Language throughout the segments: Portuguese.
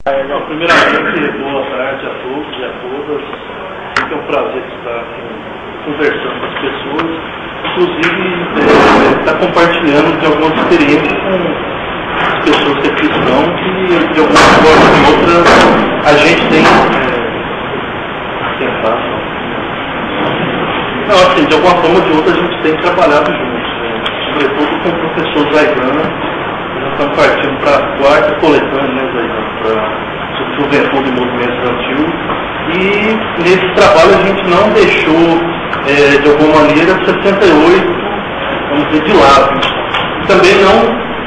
Não, primeiramente, boa tarde a todos e a todas. Sempre é um prazer estar aqui conversando com as pessoas, inclusive estar compartilhando de algumas experiências com as pessoas que aqui estão, que de alguma forma ou de outra a gente tem tentado. Não, assim, de alguma forma ou de outra a gente tem trabalhado juntos, sobretudo com o professor Zaigana. Nós estamos partindo para a quarta coletânea, né, sobre juventude e movimento estudantil. E nesse trabalho a gente não deixou, de alguma maneira, 68, vamos dizer, de lado. E também não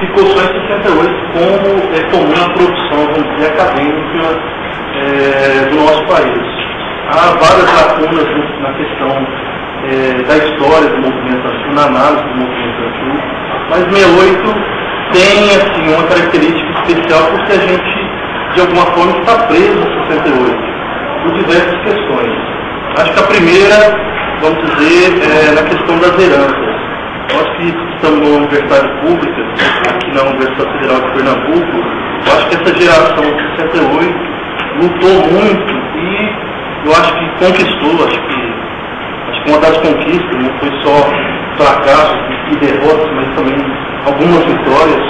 ficou só em 68 como é comum na produção, vamos dizer, acadêmica do nosso país. Há várias lacunas na questão da história do movimento estudantil, na análise do movimento estudantil, mas 68 tem assim, uma característica especial porque a gente, de alguma forma, está preso a 68, por diversas questões. Acho que a primeira, vamos dizer, na questão das heranças. Nós que estamos numa universidade pública, aqui na Universidade Federal de Pernambuco, acho que essa geração de 68 lutou muito e eu acho que conquistou, acho que uma das conquistas não foi só fracassos e derrotas, mas também algumas vitórias.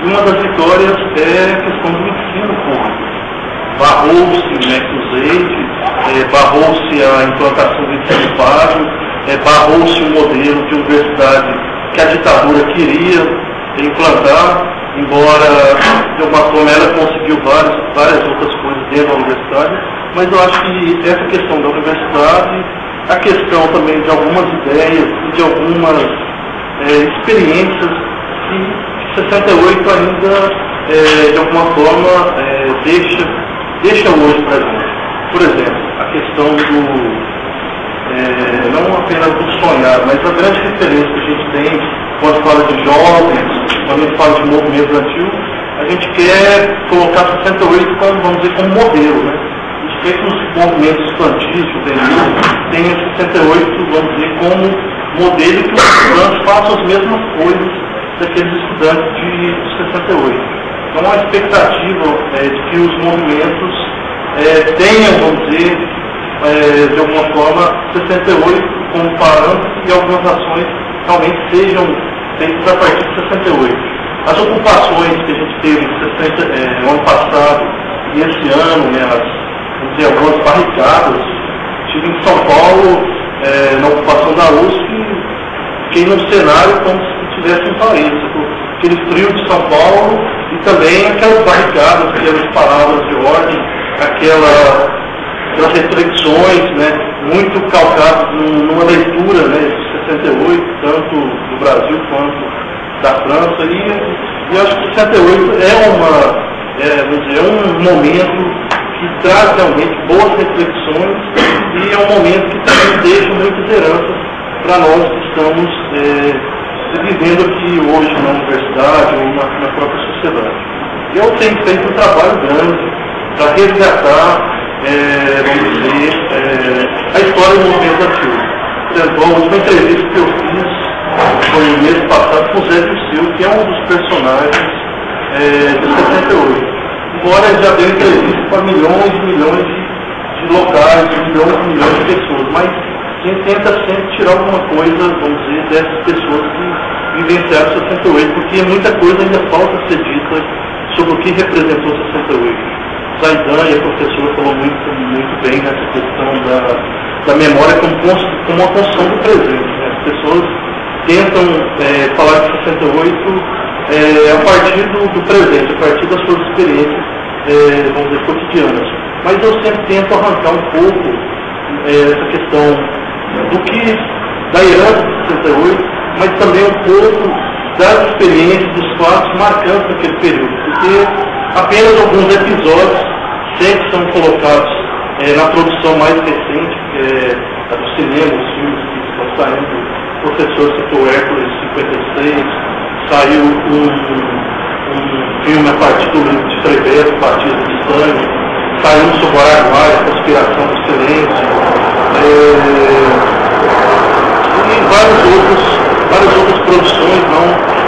E uma das vitórias é a questão do ensino público. Barrou-se o MEC-2, barrou-se a implantação do ensino básico, barrou-se o modelo de universidade que a ditadura queria implantar, embora de alguma forma ela conseguiu várias outras coisas dentro da universidade, mas eu acho que essa questão da universidade, a questão também de algumas ideias e de algumas experiências que 68 ainda, de alguma forma, deixa hoje para a gente. Por exemplo, a questão não apenas do sonhar, mas a grande referência que a gente tem quando fala de jovens, quando a gente fala de movimento estudantil, a gente quer colocar 68 como, vamos dizer, como modelo, né? A gente quer que os movimentos estudantis, juvenis, tenham 68, vamos dizer, como modelo que os estudantes façam as mesmas coisas daqueles estudantes de 68. Então, a expectativa de que os movimentos tenham, vamos dizer, de alguma forma, 68 como parâmetro e algumas ações realmente sejam feitas a partir de 68. As ocupações que a gente teve no ano passado e esse ano, né, vamos dizer, algumas barricadas, tive em São Paulo, na ocupação da USP, fiquei num cenário como se tivesse um país, aquele frio de São Paulo e também aquelas barricadas, aquelas palavras de ordem, aquelas reflexões, né, muito calcadas numa leitura, né, de 68, tanto do Brasil quanto da França, e eu acho que 68 vamos dizer, um momento que traz realmente boas reflexões e é um momento que também deixa muitas heranças para nós que estamos vivendo aqui hoje na universidade ou na própria sociedade. Eu tenho feito um trabalho grande para resgatar, vamos dizer, a história do movimento estudantil. Por exemplo, a última entrevista que eu fiz foi no mês passado com o Zé Dirceu, que é um dos personagens de 68. Embora ele já deu entrevista para milhões e milhões de locais, milhões e milhões de pessoas, mas a gente tenta sempre tirar alguma coisa, vamos dizer, dessas pessoas que vivenciaram 68, porque muita coisa ainda falta ser dita sobre o que representou 68. Zaidan e a professora falou muito bem nessa questão da memória como uma construção do presente. Né? As pessoas tentam falar de 68 a partir do presente, a partir das suas experiências, vamos dizer, cotidianas. Mas eu sempre tento arrancar um pouco essa questão da herança de 68, mas também um pouco das experiências, dos fatos marcantes daquele período, porque apenas alguns episódios sempre são colocados na produção mais recente, que é a do cinema, os filmes que estão saindo. O professor citou Hércules 56, saiu um filme a partir do livro de Frebeto, Batismo de Sangue, saiu sobre o Araguaia, a Conspiração do Silêncio, e várias outras produções,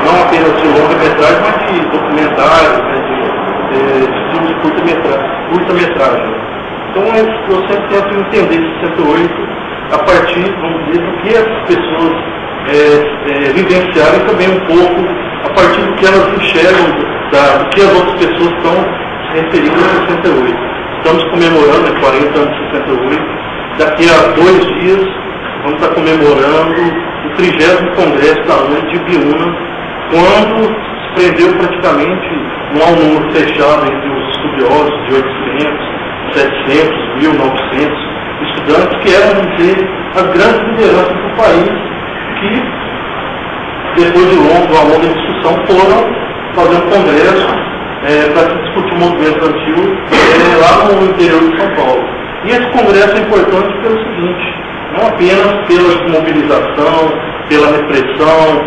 não apenas de longa-metragem, mas de documentários, né, de filmes de curta-metragem. Então eu sempre tento entender 68 a partir, vamos dizer, do que as pessoas vivenciaram e também um pouco a partir do que elas enxergam, do que as outras pessoas estão se referindo a 68. Estamos comemorando 40 anos de 68. Daqui a 2 dias vamos estar comemorando o 30º Congresso da ONU de Biúna, quando se prendeu praticamente um número fechado entre os estudiosos de 800, 700, 1.900 estudantes que eram, vamos dizer, as grandes lideranças do país, que depois de uma longa discussão foram fazer um congresso para se discutir o movimento estudantil lá no interior de São Paulo. E esse congresso é importante pelo seguinte: não apenas pela mobilização, pela repressão,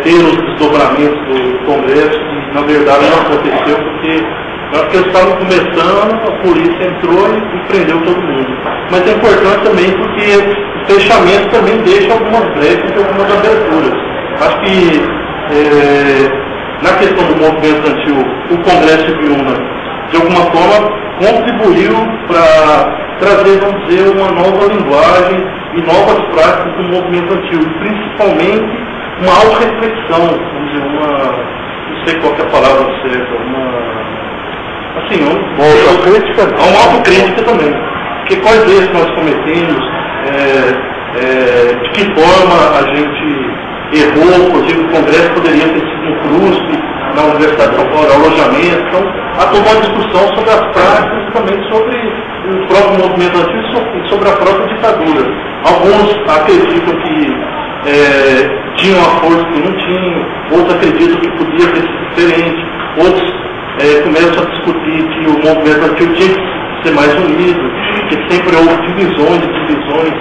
pelos desdobramentos do congresso, que na verdade não aconteceu porque eles estavam começando, a polícia entrou e prendeu todo mundo. Mas é importante também porque o fechamento também deixa algumas brechas e algumas aberturas. Acho que na questão do movimento estudantil, o Congresso de Biúna, de alguma forma, contribuiu para trazer, vamos dizer, uma nova linguagem e novas práticas do movimento estudantil, e principalmente uma auto-reflexão, vamos dizer, não sei qual é a palavra certa, uma autocrítica também. Porque quais erros nós cometemos, de que forma a gente errou, por exemplo, o Congresso poderia ter sido um CRUSP na Universidade de São Paulo, alojamento. Então, há toda uma discussão sobre as práticas e também sobre o próprio movimento antigo e sobre a própria ditadura. Alguns acreditam que tinham a força que não tinham, outros acreditam que podia ter sido diferente, outros começam a discutir que o movimento antigo tinha que ser mais unido, que sempre houve divisões,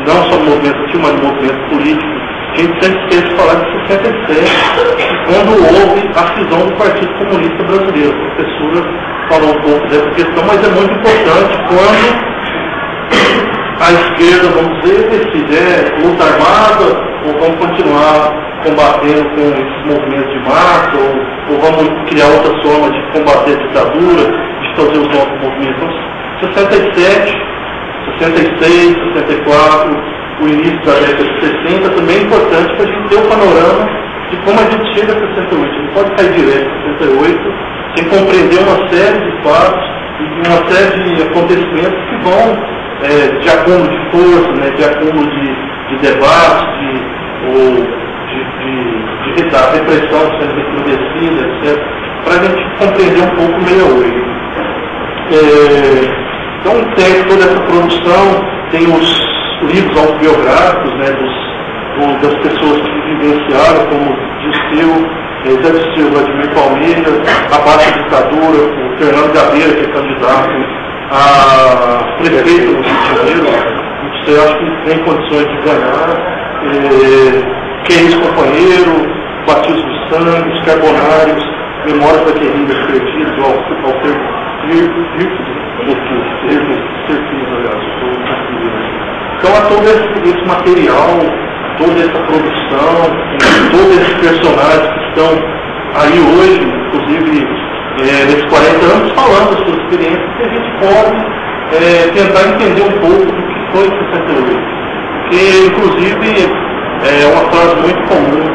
não só no movimento antigo, mas no movimento político. A gente sempre esquece de falar de 67, quando houve a cisão do Partido Comunista Brasileiro. A professora falou um pouco dessa questão, mas é muito importante quando a esquerda, vamos dizer, decide luta armada, ou vamos continuar combatendo com esses movimentos de massa, ou vamos criar outras formas de combater a ditadura, de fazer os novos movimentos. Então, 67, 66, 64, o início da década de 60 também é importante para a gente ter um panorama de como a gente chega a 68. A gente pode cair direto a 68 sem compreender uma série de fatos e uma série de acontecimentos que vão de acúmulo de força, né, de acúmulo de debates, da repressão sendo recrudescida, etc., para a gente compreender um pouco o 68. Então tem toda essa produção, tem os livros autobiográficos, né, das pessoas que vivenciaram, como Zé Dirceu, Vladimir Palmeira, a baixa ditadura, o Fernando Gabeira, que é candidato a prefeito do Rio de Janeiro. Você acha que tem condições de ganhar. Querido companheiro, Batismo de Sangue, os Carbonários, Memórias da Guerrilha Perdida, do Alter Então há todo esse material, toda essa produção, todos esses personagens que estão aí hoje, inclusive nesses 40 anos, falando das suas experiências, que a gente pode tentar entender um pouco do que foi 68. Porque, inclusive, é uma frase muito comum,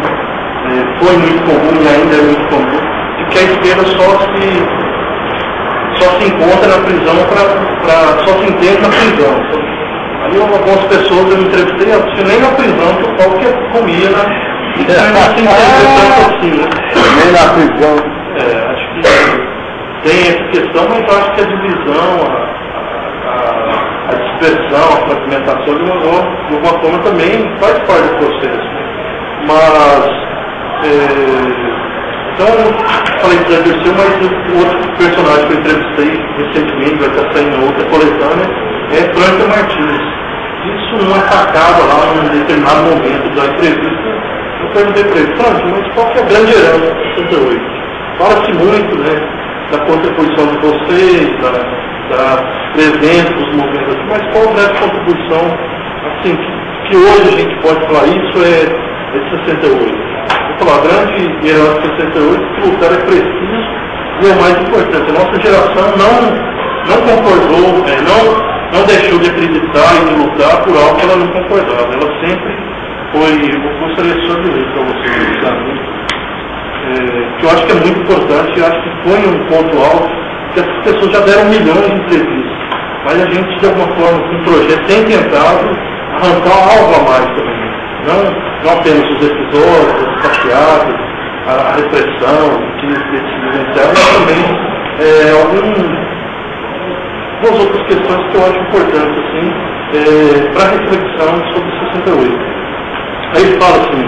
foi muito comum e ainda é muito comum, de que a esquerda só se encontra na prisão, só se entende na prisão. Aí algumas pessoas eu me entrevistei, eu disse, nem na prisão, que o pau que comia, né? E não se entender tanto assim, né? Nem na prisão. Acho que tem essa questão, mas eu acho que a divisão, a dispersão, a fragmentação de alguma forma também faz parte do processo. Mas, então, falei de Zé Dirceu, mas o outro personagem que eu entrevistei recentemente, vai estar saindo outra coletânea, é Franca Martins. Isso numa sacada lá, num determinado momento da entrevista, eu perguntei para ele, Franca, mas qual que é a grande herança de 68? Fala-se muito, né, da contribuição de vocês, da presença dos movimentos, mas qual é a contribuição, assim, que hoje a gente pode falar, isso é de 68. Eu vou falar, a grande herança de 68 é que lutar é preciso E é o mais importante, a nossa geração não concordou, não deixou de acreditar e de lutar por algo que ela não concordava. Ela sempre foi, eu gostaria só de ler para vocês, que eu acho que é muito importante, eu acho que foi um ponto alto, que as pessoas já deram milhões de entrevistas, mas a gente, de alguma forma, com um projeto, tem tentado arrancar algo a mais também. Não apenas os episódios, as passeadas, a repressão que eles vivenciaram, mas também algumas outras questões que eu acho importantes assim, para reflexão sobre 68. Aí ele fala assim,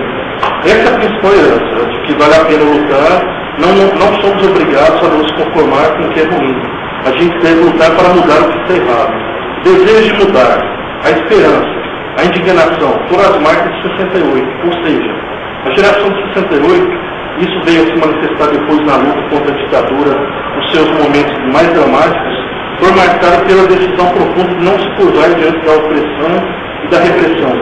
essa é a principal herança, de que vale a pena lutar, não somos obrigados a nos conformar com o que é ruim. A gente deve lutar para mudar o que está errado. Desejo de mudar, a esperança, a indignação, foram as marcas de 68, ou seja, a geração de 68, isso veio a se manifestar depois na luta contra a ditadura, nos seus momentos mais dramáticos, foi marcada pela decisão profunda de não se curvar diante da opressão e da repressão.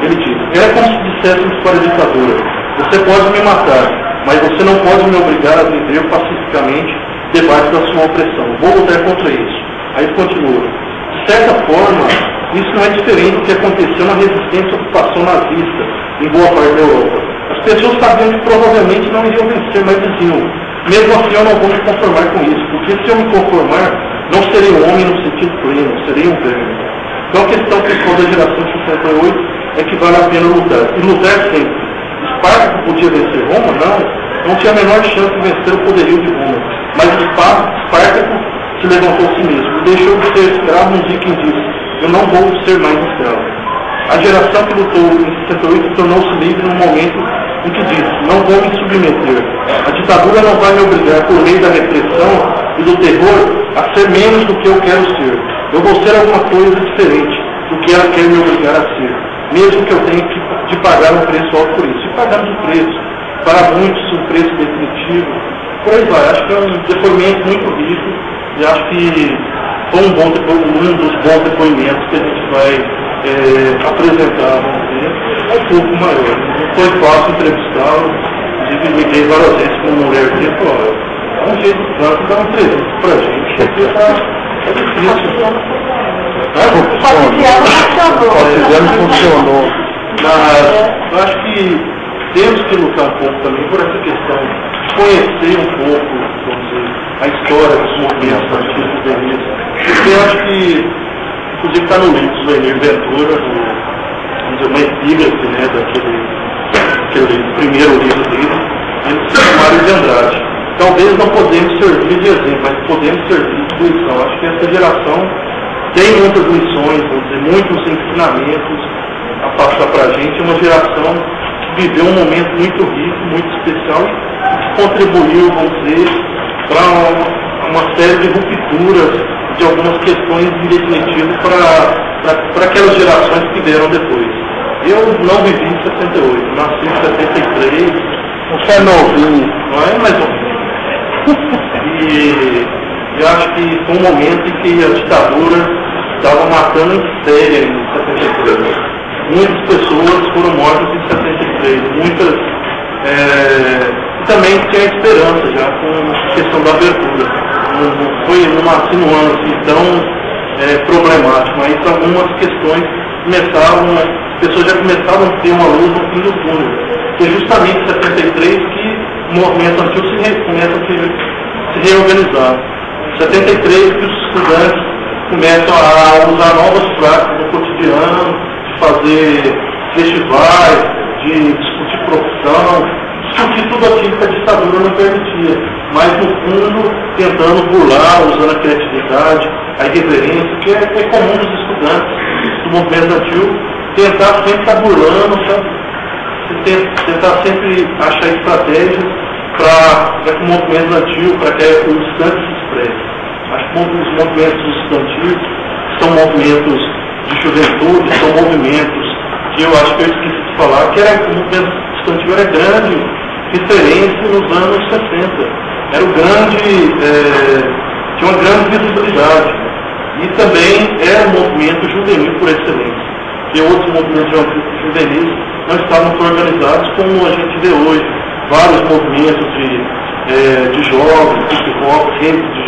Ele diz, era como se disséssemos para a ditadura, você pode me matar, mas você não pode me obrigar a viver pacificamente debaixo da sua opressão. Vou lutar contra isso. Aí ele continua. De certa forma, isso não é diferente do que aconteceu na resistência à ocupação nazista em boa parte da Europa. As pessoas sabiam que provavelmente não iriam vencer, mas diziam, mesmo assim eu não vou me conformar com isso, porque se eu me conformar, não serei um homem no sentido pleno, serei um verme. Então a questão principal da geração de 68 é que vale a pena lutar. E lutar sempre. Espartaco podia vencer Roma? Não tinha a menor chance de vencer o poderio de Roma. Mas Espartaco se levantou a si mesmo e deixou de ser escravo no dia que disse, eu não vou ser mais escravo. A geração que lutou em 68 tornou-se livre no momento em que disse, não vou me submeter. A ditadura não vai me obrigar, por meio da repressão e do terror, a ser menos do que eu quero ser. Eu vou ser alguma coisa diferente do que ela quer me obrigar a ser, mesmo que eu tenha de pagar um preço alto por isso. E pagamos o preço, para muitos um preço definitivo, por aí vai. Acho que é um depoimento muito rico e acho que foi um dos bons depoimentos que a gente vai apresentar, vamos ver, é um pouco maior. Não foi fácil entrevistá-lo, inclusive liguei várias vezes com uma mulher que falou, é um jeito claro de dar uma entrevista pra gente, porque é difícil. Funcionou. Mas eu acho que temos que lutar um pouco também por essa questão de conhecer um pouco, vamos dizer, a história dos movimentos antigos juvenis. Porque eu acho que, inclusive está no livro do Zuenir Ventura, vamos dizer, uma epígrafe, né, daquele primeiro livro dele, ele se chama Mário de Andrade. Talvez não podemos servir de exemplo, mas podemos servir de lição. Acho que essa geração tem muitas lições, vamos dizer, muitos ensinamentos a passar para a gente. É uma geração que viveu um momento muito rico, muito especial e que contribuiu, vamos dizer, para uma série de rupturas de algumas questões em definitivo para aquelas gerações que vieram depois. Eu não vivi em 68, nasci em 73. Você é novinho. Não é mais novinho. E eu acho que foi um momento em que a ditadura estava matando em série em 73. Muitas pessoas foram mortas em 73. Muitas também tinha esperança já com a questão da abertura. Não foi numa nuance tão problemática, mas algumas questões as pessoas já começavam a ter uma luz no fim do túnel. Que é justamente em 73 que o movimento antigo começa a se reorganizar. Em 73 que os estudantes começam a usar novas práticas no cotidiano, de fazer festivais, de discutir profissão, discutir tudo aquilo que a ditadura não permitia, mas no fundo tentando burlar, usando a criatividade, a irreverência, que é comum dos estudantes do movimento antigo, tentar sempre estar burlando, tentar sempre achar estratégias para que o movimento antigo, para que o estudante se expresse. Acho que os movimentos estudantis são movimentos de juventude, são movimentos que eu acho que eu esqueci de falar, que o movimento estudantil era grande referência nos anos 60. Era o grande, tinha uma grande visibilidade. E também era um movimento juvenil por excelência, que outros movimentos juvenis não estavam tão organizados como a gente vê hoje. Vários movimentos de jogos, hip hop, redes de